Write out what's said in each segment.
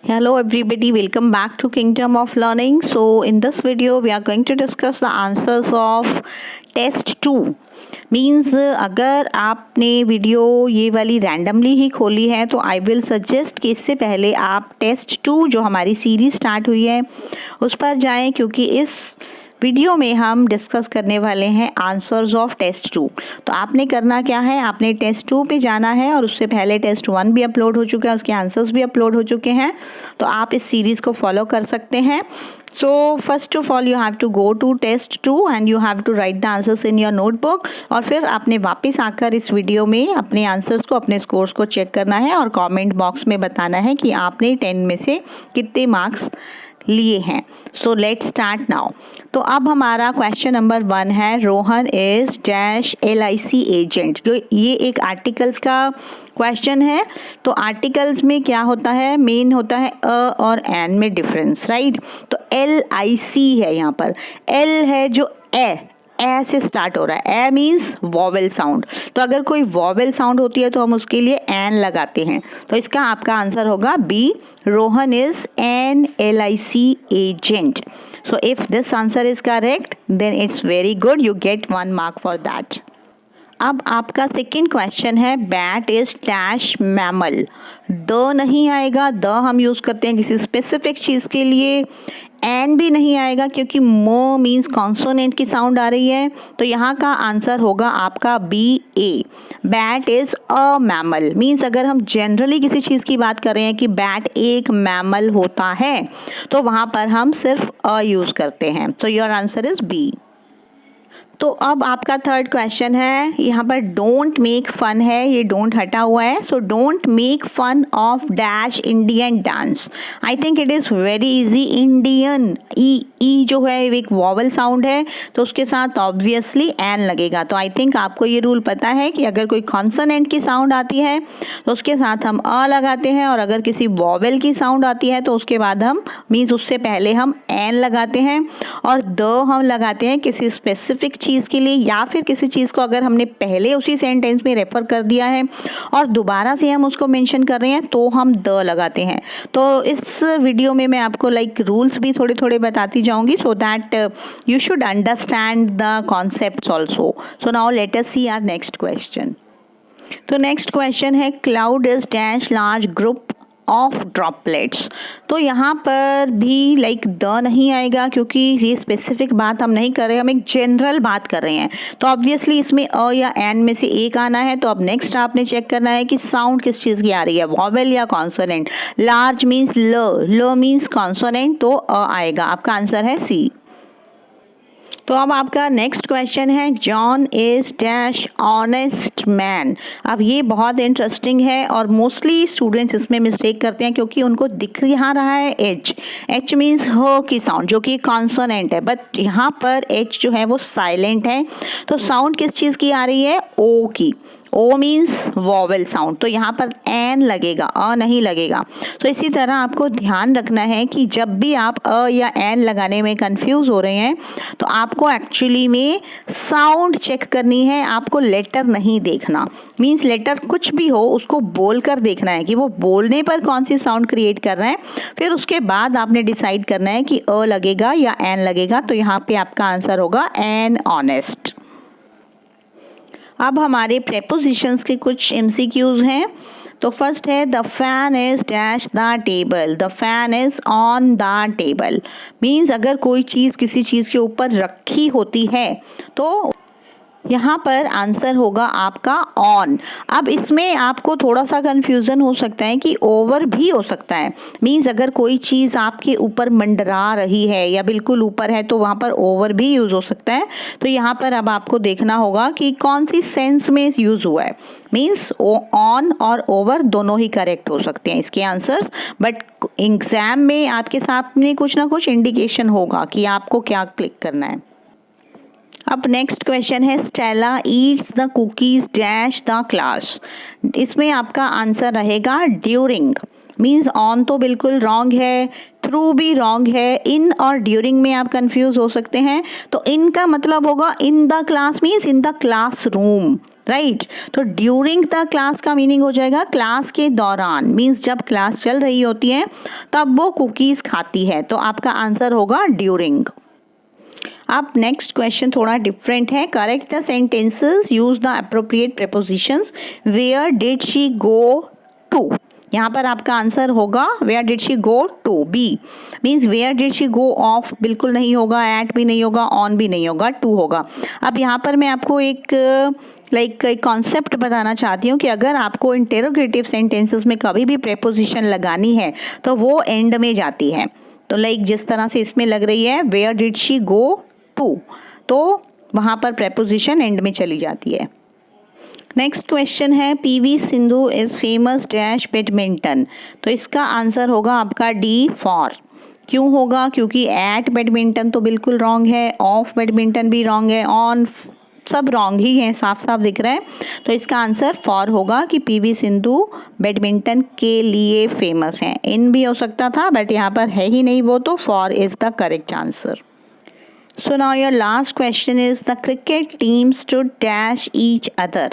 Hello everybody, welcome back to Kingdom of Learning. So in this video we are going to discuss the answers of test 2. Means अगर आपने video ये वाली randomly ही खोली है तो I will suggest कि इससे पहले आप टेस्ट 2 जो हमारी सीरीज स्टार्ट हुई है उस पर जाएं, क्योंकि इस वीडियो में हम डिस्कस करने वाले हैं आंसर्स ऑफ टेस्ट 2। तो आपने करना क्या है, आपने टेस्ट 2 पे जाना है और उससे पहले टेस्ट 1 भी अपलोड हो चुका है, उसके आंसर्स भी अपलोड हो चुके हैं, तो आप इस सीरीज़ को फॉलो कर सकते हैं। So first of all you have to go to test 2 and you have to write the answers in your notebook। और फिर आपने वापस आकर इस वीडियो में अपने आंसर्स को, अपने स्कोर्स को चेक करना है और कमेंट बॉक्स में बताना है कि आपने 10 में से कितने मार्क्स लिए हैं। So let's start now. तो अब हमारा क्वेश्चन नंबर 1 है, Rohan is dash LIC agent. जो ये एक आर्टिकल्स का क्वेश्चन है, तो आर्टिकल्स में क्या होता है, मेन होता है अ और एन में डिफरेंस, राइट। तो LIC है, यहाँ पर L है जो ए से स्टार्ट हो रहा है, ए मीन्स वॉवेल साउंड। तो अगर कोई वॉवेल साउंड होती है तो हम उसके लिए एन लगाते हैं, तो इसका आपका आंसर होगा B, Rohan is an LIC agent. So if this answer is correct then it's very good, you get 1 mark for that. अब आपका सेकेंड क्वेश्चन है, bat is dash mammal. The नहीं आएगा, द हम यूज़ करते हैं किसी स्पेसिफिक चीज़ के लिए, एन भी नहीं आएगा क्योंकि मो मीन्स कॉन्सोनेंट की साउंड आ रही है। तो यहाँ का आंसर होगा आपका B, A. Bat is a mammal means अगर हम जनरली किसी चीज़ की बात कर रहे हैं कि बैट एक मैमल होता है तो वहाँ पर हम सिर्फ अ यूज़ करते हैं। तो योर आंसर इज बी। तो अब आपका थर्ड क्वेश्चन है, यहाँ पर डोंट मेक फन है, ये डोंट हटा हुआ है। So don't make fun of dash Indian dance. I think it is very easy. Indian ई जो है एक वॉवल साउंड है, तो उसके साथ ऑब्वियसली एन लगेगा। तो आई थिंक आपको ये रूल पता है कि अगर कोई कॉन्सोनेंट की साउंड आती है तो उसके साथ हम अ लगाते हैं, और अगर किसी वॉवल की साउंड आती है तो उसके बाद हम मीन्स उससे पहले हम एन लगाते हैं, और द हम लगाते हैं किसी स्पेसिफिक चीज़ के लिए, या फिर किसी चीज़ को अगर हमने पहले उसी सेंटेंस में रेफर कर दिया है और दोबारा से हम उसको मेंशन कर रहे हैं तो हम द लगाते हैं। तो इस वीडियो में मैं आपको रूल्स भी थोड़े थोड़े बताती जाऊंगी, so that you should understand the concepts also. So now let us see our next question. तो नेक्स्ट क्वेश्चन है, cloud is dash large group of droplets. तो यहाँ पर भी द नहीं आएगा क्योंकि ये स्पेसिफिक बात हम नहीं कर रहे, हम एक जनरल बात कर रहे हैं। तो ऑब्वियसली इसमें अ या एन में से एक आना है। तो अब नेक्स्ट आपने चेक करना है कि साउंड किस चीज़ की आ रही है, वॉवेल या कॉन्सोनेंट। लार्ज मीन्स ल मीन्स कॉन्सोनेंट, तो अ आएगा। आपका आंसर है सी। तो अब आपका नेक्स्ट क्वेश्चन है, John is dash honest man. अब ये बहुत इंटरेस्टिंग है और मोस्टली स्टूडेंट्स इसमें मिस्टेक करते हैं क्योंकि उनको दिख यहाँ रहा है एच मीन्स ह की साउंड जो कि कॉन्सोनेंट है, बट यहाँ पर एच जो है वो साइलेंट है। तो साउंड किस चीज़ की आ रही है, ओ की। ओ मीन्स वॉवेल साउंड, तो यहाँ पर एन लगेगा, अ नहीं लगेगा। तो इसी तरह आपको ध्यान रखना है कि जब भी आप अ या एन लगाने में कंफ्यूज हो रहे हैं तो आपको एक्चुअली में साउंड चेक करनी है, आपको लेटर नहीं देखना। मीन्स लेटर कुछ भी हो उसको बोलकर देखना है कि वो बोलने पर कौन सी साउंड क्रिएट कर रहे हैं, फिर उसके बाद आपने डिसाइड करना है कि अ लगेगा या एन लगेगा। तो यहाँ पे आपका आंसर होगा एन, ऑनेस्ट। अब हमारे प्रेपोजिशंस के कुछ MCQs हैं। तो फर्स्ट है, the fan is dash the table. The fan is on the table means अगर कोई चीज़ किसी चीज़ के ऊपर रखी होती है तो यहाँ पर आंसर होगा आपका ऑन। अब इसमें आपको थोड़ा सा कंफ्यूजन हो सकता है कि ओवर भी हो सकता है। मीन्स अगर कोई चीज़ आपके ऊपर मंडरा रही है या बिल्कुल ऊपर है तो वहाँ पर ओवर भी यूज़ हो सकता है। तो यहाँ पर अब आपको देखना होगा कि कौन सी सेंस में यूज़ हुआ है। मीन्स ऑन और ओवर दोनों ही करेक्ट हो सकते हैं इसके आंसर्स, बट एग्जाम में आपके सामने कुछ ना कुछ इंडिकेशन होगा कि आपको क्या क्लिक करना है। अब नेक्स्ट क्वेश्चन है, Stella eats the cookies dash the class. इसमें आपका आंसर रहेगा ड्यूरिंग। मीन्स ऑन तो बिल्कुल रॉन्ग है, थ्रू भी रॉन्ग है, इन और ड्यूरिंग में आप कंफ्यूज हो सकते हैं। तो इन का मतलब होगा in the class means in the class room, right. तो ड्यूरिंग द क्लास का मीनिंग हो जाएगा क्लास के दौरान, मीन्स जब क्लास चल रही होती है तब वो कुकीज़ खाती है, तो आपका आंसर होगा ड्यूरिंग। अब नेक्स्ट क्वेश्चन थोड़ा डिफरेंट है। Correct the sentences, use the appropriate prepositions. Where did she go to, यहाँ पर आपका आंसर होगा where did she go to, B. Means where did she go of बिल्कुल नहीं होगा, एट भी नहीं होगा, ऑन भी नहीं होगा, टू होगा। अब यहाँ पर मैं आपको एक एक कॉन्सेप्ट बताना चाहती हूँ कि अगर आपको इंटेरोगेटिव सेंटेंसेस में कभी भी प्रेपोजिशन लगानी है तो वो एंड में जाती है। तो जिस तरह से इसमें लग रही है where did she go to, तो वहाँ पर प्रेपोजिशन एंड में चली जाती है। नेक्स्ट क्वेश्चन है PV Sindhu is famous dash badminton, तो इसका आंसर होगा आपका डी, फॉर। क्यों होगा? क्योंकि एट बैडमिंटन तो बिल्कुल रॉन्ग है, ऑफ बैडमिंटन भी रॉन्ग है, ऑन सब रॉन्ग ही है, साफ साफ दिख रहा है। तो इसका आंसर फॉर होगा कि पीवी सिंधु बैडमिंटन के लिए फेमस हैं। इन भी हो सकता था बट यहाँ पर है ही नहीं वो, तो for is the correct answer. So now your last question is the cricket team stood dash each other.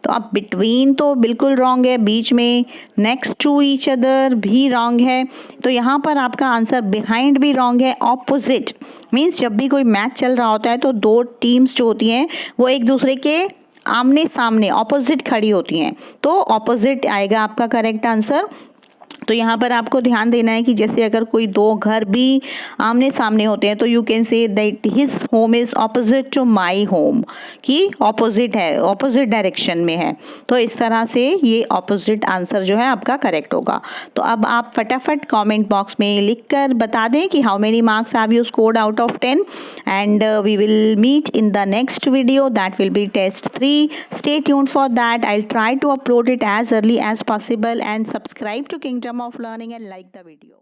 तो अब बिटवीन तो बिल्कुल रॉन्ग है, बीच में नेक्स्ट टू ईच अदर भी रॉन्ग है, तो यहाँ पर आपका आंसर बिहाइंड भी रॉन्ग है। ऑपोजिट मीन्स जब भी कोई मैच चल रहा होता है तो दो टीम्स जो होती हैं वो एक दूसरे के आमने सामने ऑपोजिट खड़ी होती हैं, तो ऑपोजिट आएगा आपका करेक्ट आंसर। तो यहाँ पर आपको ध्यान देना है कि जैसे अगर कोई दो घर भी आमने सामने होते हैं तो you can say that his home is opposite to my home, कि ऑपोजिट है, ऑपोजिट डायरेक्शन में है। तो इस तरह से ये ऑपोजिट आंसर जो है आपका करेक्ट होगा। तो अब आप फटाफट कमेंट बॉक्स में लिख कर बता दें कि how many marks have you scored out of 10, and we will meet in the next video that will be test 3. Stay tuned for that. I'll try to upload it as early as possible, and subscribe to Kingdom of Learning and like the video.